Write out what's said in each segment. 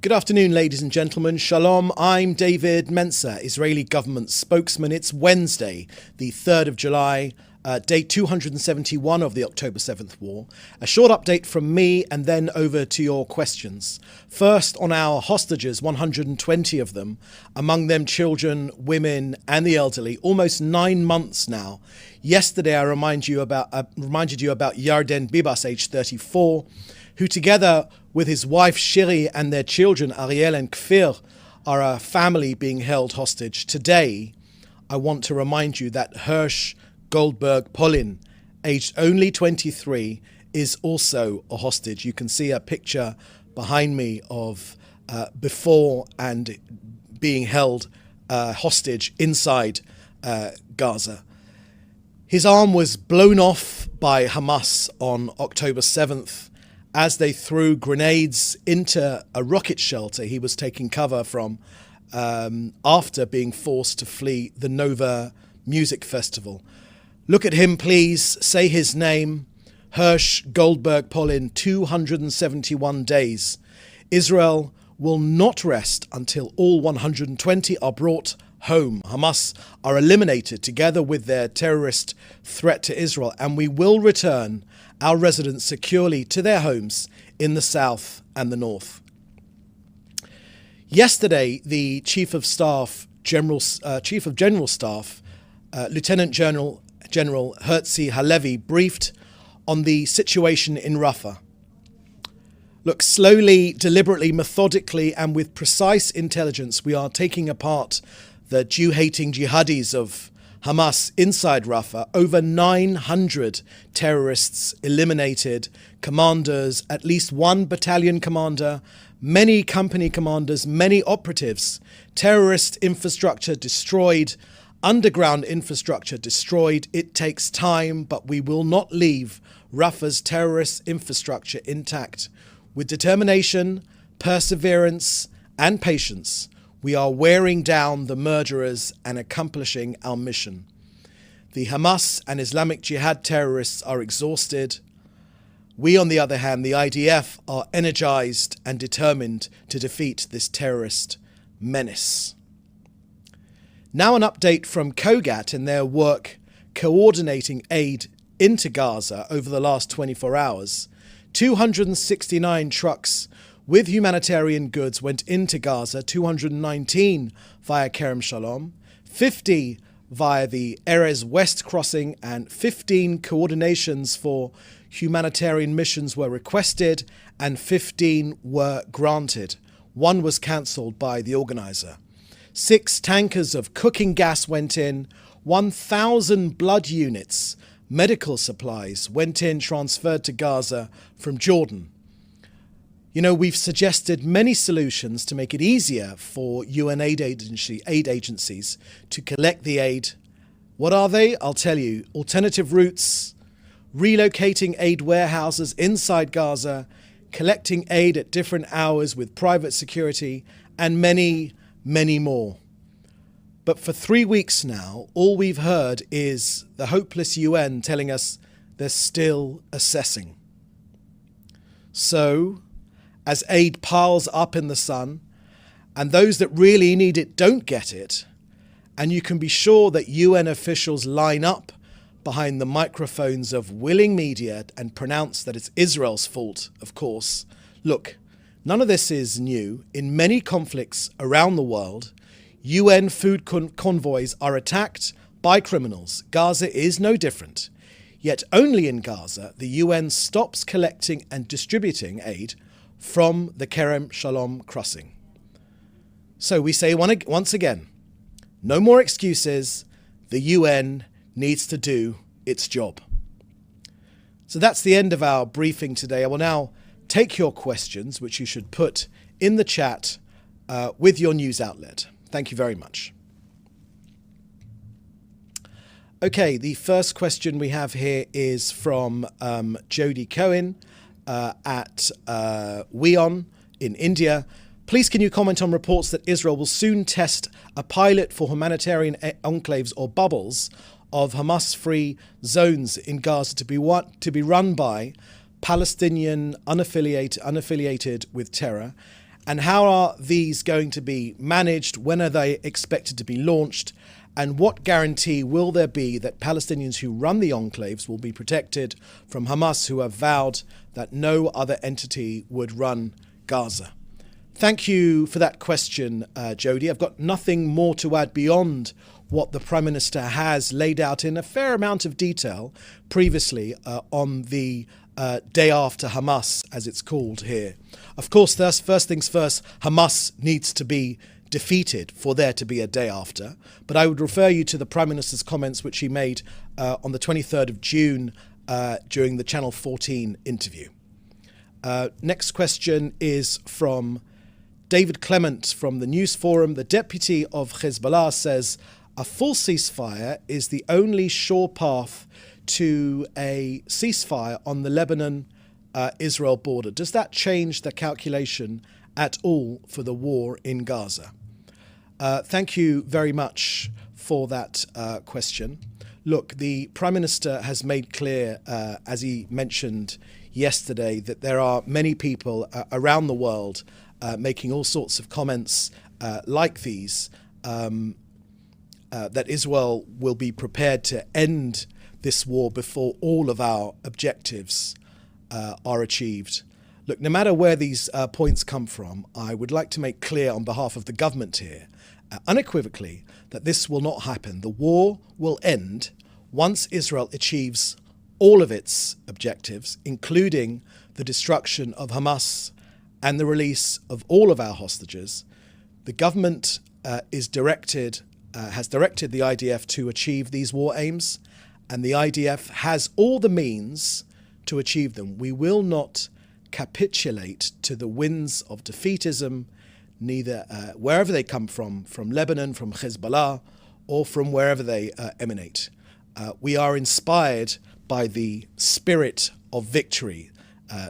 Good afternoon, ladies and gentlemen. Shalom. I'm David Mencer, Israeli government spokesman. It's Wednesday, the 3rd of July, day 271 of the October 7th war. A short update from me and then over to your questions. First, on our hostages, 120 of them, among them children, women and the elderly, almost 9 months now. Yesterday, I reminded you about Yarden Bibas, age 34, who together with his wife Shiri and their children Ariel and Kfir are a family being held hostage. Today, I want to remind you that Hirsch Goldberg Polin, aged only 23, is also a hostage. You can see a picture behind me of before and being held hostage inside Gaza. His arm was blown off by Hamas on October 7th. As they threw grenades into a rocket shelter he was taking cover from after being forced to flee the Nova Music Festival. Look at him, please. Say his name. Hirsch Goldberg Polin, 271 days. Israel will not rest until all 120 are brought home. Hamas are eliminated together with their terrorist threat to Israel, and we will return our residents securely to their homes in the south and the north. Yesterday, the Chief of General Staff, Lieutenant General Hertzi Halevi, briefed on the situation in Rafah. Look, slowly, deliberately, methodically, and with precise intelligence, we are taking apart the Jew-hating jihadis of Hamas inside Rafah. Over 900 terrorists eliminated, commanders, at least one battalion commander, many company commanders, many operatives, terrorist infrastructure destroyed, underground infrastructure destroyed. It takes time, but we will not leave Rafah's terrorist infrastructure intact. With determination, perseverance, and patience, we are wearing down the murderers and accomplishing our mission. The Hamas and Islamic Jihad terrorists are exhausted. We, on the other hand, the IDF, are energized and determined to defeat this terrorist menace. Now an update from COGAT in their work coordinating aid into Gaza over the last 24 hours. 269 trucks with humanitarian goods went into Gaza, 219 via Kerem Shalom, 50 via the Erez West crossing, and 15 coordinations for humanitarian missions were requested and 15 were granted. One was cancelled by the organizer. 6 tankers of cooking gas went in, 1,000 blood units, medical supplies went in, transferred to Gaza from Jordan. You know, we've suggested many solutions to make it easier for UN aid agencies to collect the aid. What are they? I'll tell you. Alternative routes, relocating aid warehouses inside Gaza, collecting aid at different hours with private security, and many, many more. But for 3 weeks now, all we've heard is the hopeless UN telling us they're still assessing. So, as aid piles up in the sun, and those that really need it don't get it, and you can be sure that UN officials line up behind the microphones of willing media and pronounce that it's Israel's fault, of course. Look, none of this is new. In many conflicts around the world, UN food convoys are attacked by criminals. Gaza is no different. Yet only in Gaza, the UN stops collecting and distributing aid from the Kerem Shalom crossing. So we say once again, no more excuses. The UN needs to do its job. So that's the end of our briefing today. I will now take your questions, which you should put in the chat with your news outlet. Thank you very much. Okay, the first question we have here is from Jody Cohen at WION in India. Please can you comment on reports that Israel will soon test a pilot for humanitarian enclaves or bubbles of Hamas-free zones in Gaza to be run by Palestinian unaffiliated with terror, And how are these going to be managed? When are they expected to be launched? And what guarantee will there be that Palestinians who run the enclaves will be protected from Hamas, who have vowed that no other entity would run Gaza? Thank you for that question, Jody. I've got nothing more to add beyond what the Prime Minister has laid out in a fair amount of detail previously on the day after Hamas, as it's called here. Of course, first things first, Hamas needs to be defeated for there to be a day after. But I would refer you to the Prime Minister's comments, which he made on the 23rd of June during the Channel 14 interview. Next question is from David Clement from the News Forum. The deputy of Hezbollah says a full ceasefire is the only sure path to a ceasefire on the Lebanon-Israel border. Does that change the calculation at all for the war in Gaza? Thank you very much for that question. Look, the Prime Minister has made clear, as he mentioned yesterday, that there are many people around the world making all sorts of comments like these, that Israel will be prepared to end this war before all of our objectives are achieved. Look, no matter where these points come from, I would like to make clear on behalf of the government here, unequivocally, that this will not happen. The war will end once Israel achieves all of its objectives, including the destruction of Hamas and the release of all of our hostages. The government has directed the IDF to achieve these war aims, and the IDF has all the means to achieve them. We will not capitulate to the winds of defeatism, neither wherever they come from Lebanon, from Hezbollah, or from wherever they emanate. We are inspired by the spirit of victory,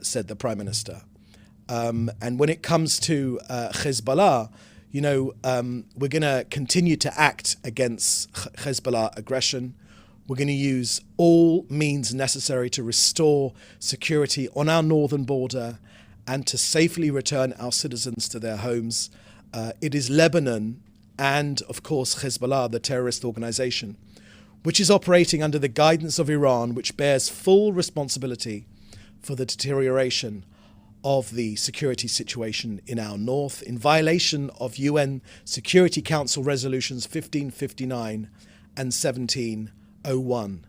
said the Prime Minister. And when it comes to Hezbollah, we're going to continue to act against Hezbollah aggression. We're going to use all means necessary to restore security on our northern border and to safely return our citizens to their homes. It is Lebanon and, of course, Hezbollah, the terrorist organization, which is operating under the guidance of Iran, which bears full responsibility for the deterioration of the security situation in our north, in violation of UN Security Council resolutions 1559 and 1701.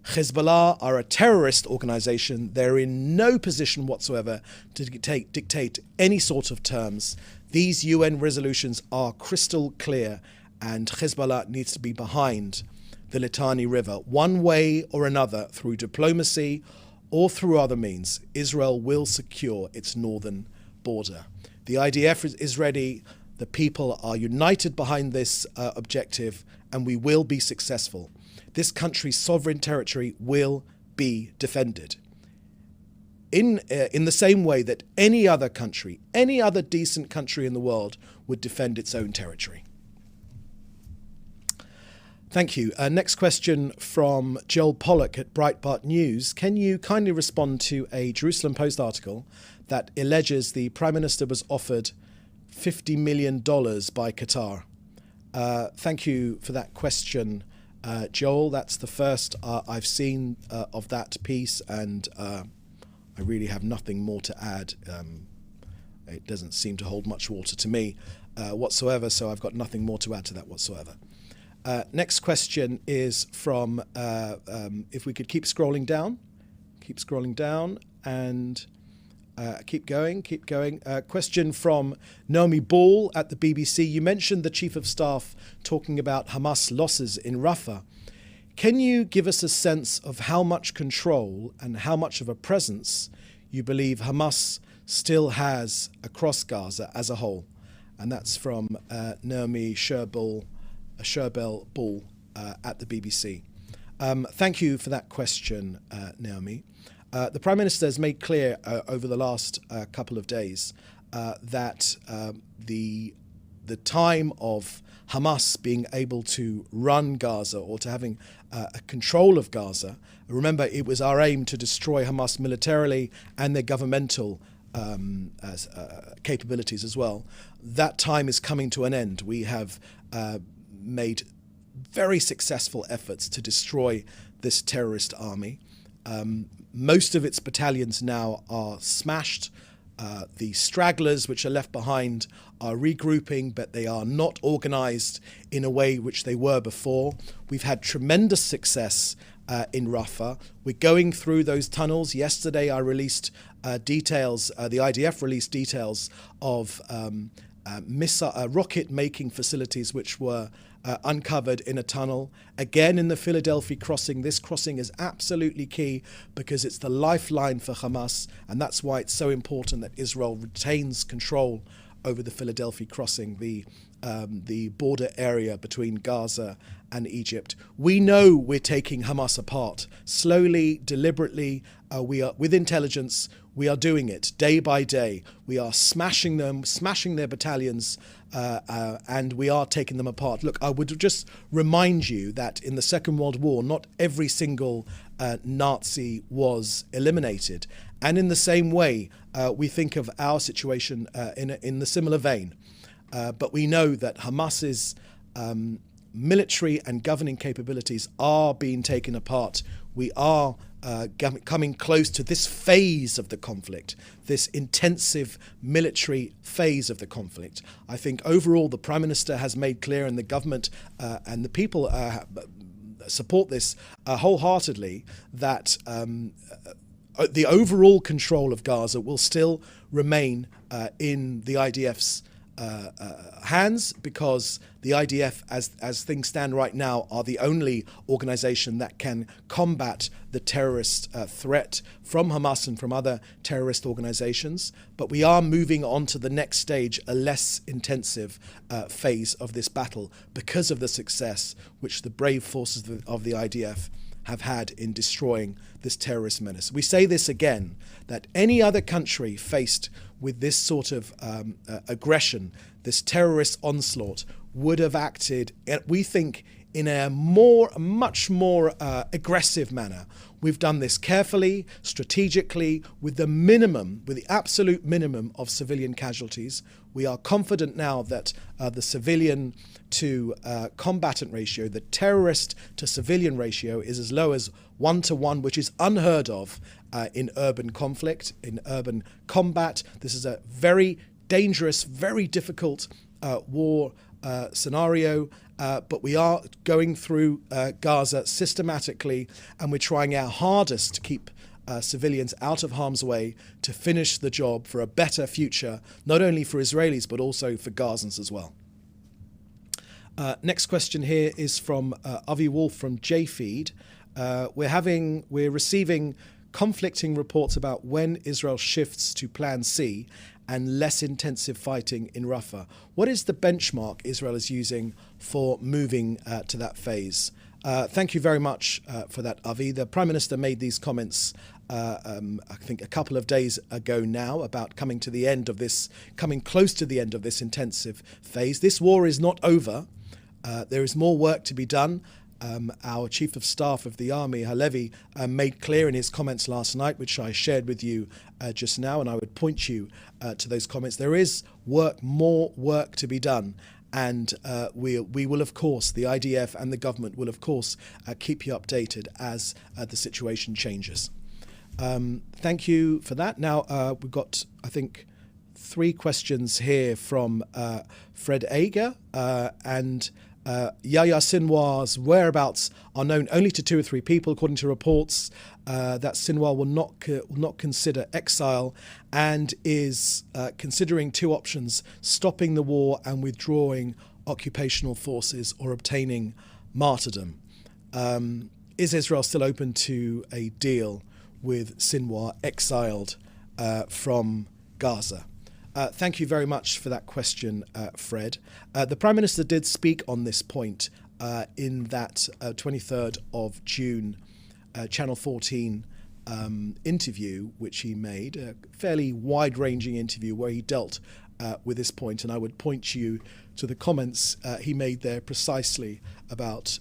Hezbollah are a terrorist organization. They're in no position whatsoever to dictate any sort of terms. These UN resolutions are crystal clear, and Hezbollah needs to be behind the Litani River. One way or another, through diplomacy or through other means, Israel will secure its northern border. The IDF is ready. The people are united behind this objective, and we will be successful. This country's sovereign territory will be defended in the same way that any other country, any other decent country in the world would defend its own territory. Thank you. Next question from Joel Pollack at Breitbart News. Can you kindly respond to a Jerusalem Post article that alleges the Prime Minister was offered $50 million by Qatar? Thank you for that question, Joel. That's the first I've seen of that piece, and I really have nothing more to add. It doesn't seem to hold much water to me whatsoever, so I've got nothing more to add to that whatsoever. Next question is from, if we could keep scrolling down, and keep going. Question from Naomi Ball at the BBC. You mentioned the Chief of Staff talking about Hamas losses in Rafah. Can you give us a sense of how much control and how much of a presence you believe Hamas still has across Gaza as a whole? And that's from Naomi Sherbel Ball at the BBC. Thank you for that question, Naomi. The Prime Minister has made clear over the last couple of days that the time of Hamas being able to run Gaza or to having a control of Gaza, remember, it was our aim to destroy Hamas militarily and their governmental capabilities as well. That time is coming to an end. We have made very successful efforts to destroy this terrorist army. Most of its battalions now are smashed. The stragglers which are left behind are regrouping, but they are not organised in a way which they were before. We've had tremendous success in Rafah. We're going through those tunnels. Yesterday I released details, the IDF released details of rocket-making facilities which were uncovered in a tunnel. Again, in the Philadelphia crossing, this crossing is absolutely key because it's the lifeline for Hamas, and that's why it's so important that Israel retains control over the Philadelphia crossing, the border area between Gaza and Egypt. We know we're taking Hamas apart. Slowly, deliberately, we are with intelligence, we are doing it day by day. We are smashing them, smashing their battalions, and we are taking them apart. Look, I would just remind you that in the Second World War, not every single Nazi was eliminated. And in the same way, we think of our situation in the similar vein. But we know that Hamas's military and governing capabilities are being taken apart. We are coming close to this phase of the conflict, this intensive military phase of the conflict. I think overall the Prime Minister has made clear, and the government and the people support this wholeheartedly, that the overall control of Gaza will still remain in the IDF's hands, because the IDF, as things stand right now, are the only organization that can combat the terrorist threat from Hamas and from other terrorist organizations. But we are moving on to the next stage, a less intensive phase of this battle, because of the success which the brave forces of the IDF have had in destroying this terrorist menace. We say this again, that any other country faced with this sort of aggression, this terrorist onslaught, would have acted, we think, in a much more aggressive manner. We've done this carefully, strategically, with the absolute minimum of civilian casualties. We are confident now that the civilian to combatant ratio, the terrorist to civilian ratio, is as low as 1-to-1, which is unheard of in urban conflict, in urban combat. This is a very dangerous, very difficult war scenario, but we are going through Gaza systematically, and we're trying our hardest to keep civilians out of harm's way, to finish the job for a better future, not only for Israelis, but also for Gazans as well. Next question here is from Avi Wolf from JFeed. We're receiving conflicting reports about when Israel shifts to Plan C and less intensive fighting in Rafah. What is the benchmark Israel is using for moving to that phase? Thank you very much for that, Avi. The Prime Minister made these comments, I think, a couple of days ago now, about coming close to the end of this intensive phase. This war is not over. There is more work to be done. Our Chief of Staff of the Army, Halevi, made clear in his comments last night, which I shared with you just now, and I would point you to those comments. There is more work to be done, and we will, of course, the IDF and the government will, of course, keep you updated as the situation changes. Thank you for that. Now, we've got, I think, 3 questions here from Fred Ager, and Yahya Sinwar's whereabouts are known only to 2 or 3 people, according to reports. That Sinwar will not consider exile, and is considering 2 options: stopping the war and withdrawing occupational forces, or obtaining martyrdom. Is Israel still open to a deal with Sinwar exiled from Gaza? Thank you very much for that question, Fred. The Prime Minister did speak on this point in that 23rd of June Channel 14 interview, which he made, a fairly wide-ranging interview where he dealt with this point. And I would point you to the comments he made there precisely about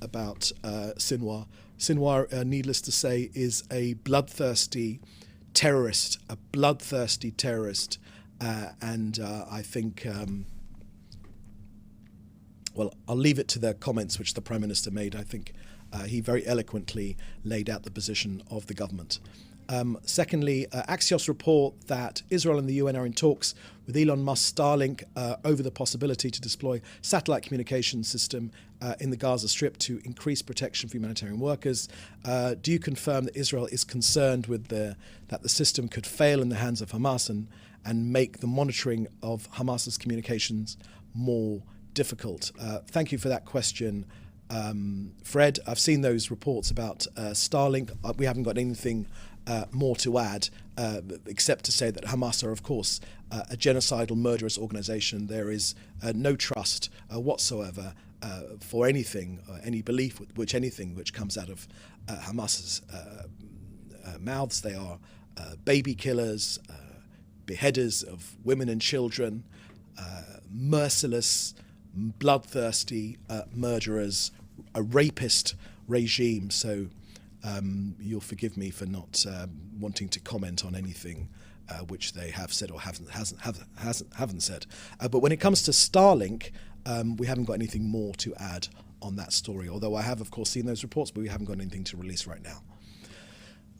Sinwar. Sinwar, needless to say, is a bloodthirsty terrorist, a bloodthirsty terrorist, and I think. Well, I'll leave it to the comments which the Prime Minister made. I think he very eloquently laid out the position of the government. Secondly, Axios report that Israel and the UN are in talks with Elon Musk's Starlink over the possibility to deploy satellite communication system in the Gaza Strip to increase protection for humanitarian workers. Do you confirm that Israel is concerned with that the system could fail in the hands of Hamas and make the monitoring of Hamas's communications more difficult? Thank you for that question, Fred. I've seen those reports about Starlink. We haven't got anything more to add, except to say that Hamas are, of course, a genocidal, murderous organization. There is no trust whatsoever for anything, any belief which comes out of Hamas's mouths. They are baby killers, beheaders of women and children, merciless, bloodthirsty murderers, a rapist regime. So you'll forgive me for not wanting to comment on anything which they have said or haven't said. But when it comes to Starlink, we haven't got anything more to add on that story. Although I have, of course, seen those reports, but we haven't got anything to release right now.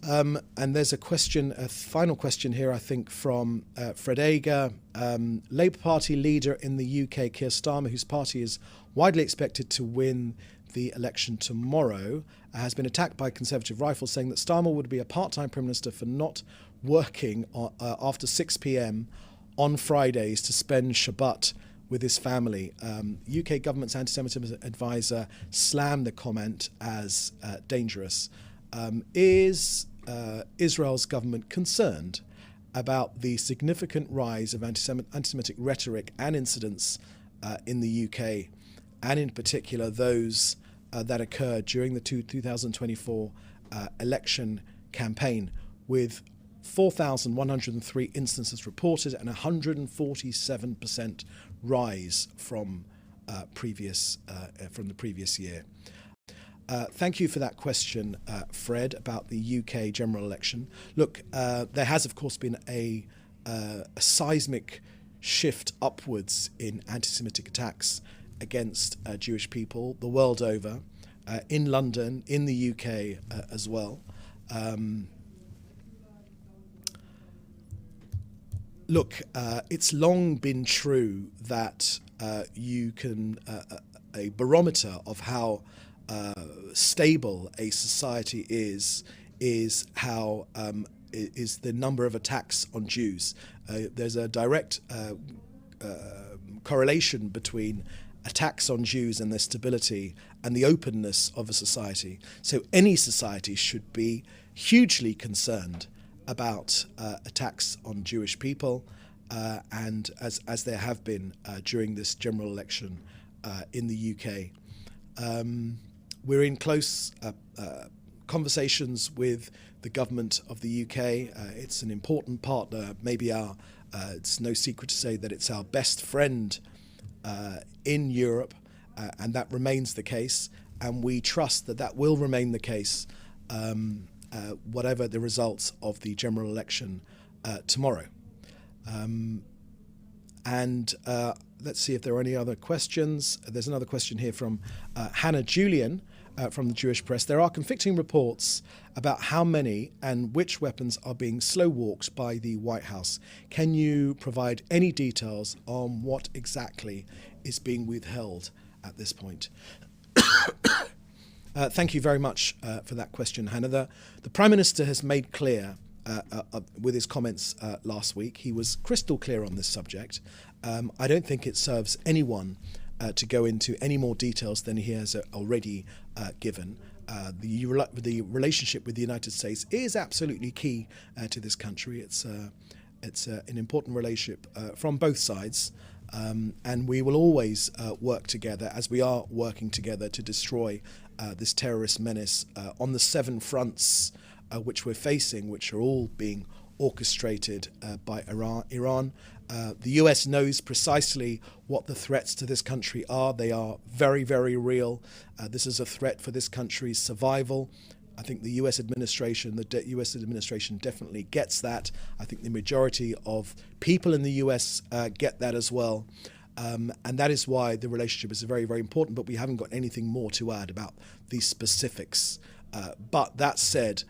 And there's a final question here, I think, from Fred Ager. Labour Party leader in the UK, Keir Starmer, whose party is widely expected to win the election tomorrow, has been attacked by Conservative rifles, saying that Starmer would be a part-time Prime Minister for not working after 6 p.m. on Fridays to spend Shabbat with his family. UK government's anti-Semitism advisor slammed the comment as dangerous. Is Israel's government concerned about the significant rise of anti-Semitic rhetoric and incidents in the UK, and in particular those that occurred during the 2024 election campaign, with 4,103 instances reported and 147% rise from the previous year? Thank you for that question, Fred, about the UK general election. Look, there has, of course, been a seismic shift upwards in anti-Semitic attacks against Jewish people the world over, in London, in the UK as well. Look, it's long been true that you can, a barometer of how stable a society is how is the number of attacks on Jews. There's a direct correlation between attacks on Jews and their stability and the openness of a society. So any society should be hugely concerned about attacks on Jewish people, and as there have been during this general election in the UK. We're in close conversations with the government of the UK. It's an important partner, maybe it's no secret to say that it's our best friend in Europe, and that remains the case, and we trust that will remain the case whatever the results of the general election tomorrow. And let's see if there are any other questions. There's another question here from Hannah Julian from the Jewish Press. There are conflicting reports about how many and which weapons are being slow-walked by the White House. Can you provide any details on what exactly is being withheld at this point? Thank you very much for that question, Hannah. The Prime Minister has made clear with his comments last week, he was crystal clear on this subject. I don't think it serves anyone to go into any more details than he has already given. The relationship with the United States is absolutely key to this country. It's an important relationship from both sides, and we will always work together, as we are working together, to destroy this terrorist menace on the 7 fronts which we're facing, which are all being orchestrated by Iran. The US knows precisely what the threats to this country are. They are very, very real. This is a threat for this country's survival. I think the US administration, US administration definitely gets that. I think the majority of people in the US get that as well. And that is why the relationship is very, very important, but we haven't got anything more to add about these specifics. But that said,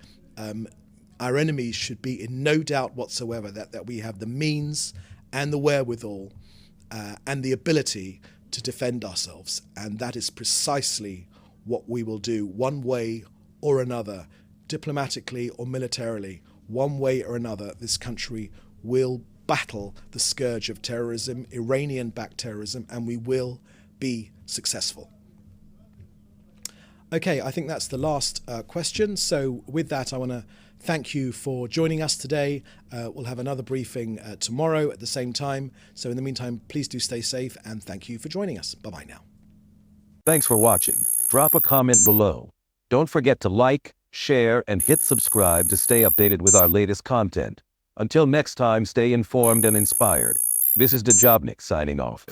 our enemies should be in no doubt whatsoever that we have the means and the wherewithal and the ability to defend ourselves. And that is precisely what we will do, one way or another, diplomatically or militarily. One way or another, this country will battle the scourge of terrorism, Iranian-backed terrorism, and we will be successful. Okay, I think that's the last question. So with that, I want to thank you for joining us today. We'll have another briefing tomorrow at the same time. So in the meantime, please do stay safe, and thank you for joining us. Bye-bye now. Thanks for watching. Drop a comment below. Don't forget to like, share, and hit subscribe to stay updated with our latest content. Until next time, stay informed and inspired. This is Djobnik signing off.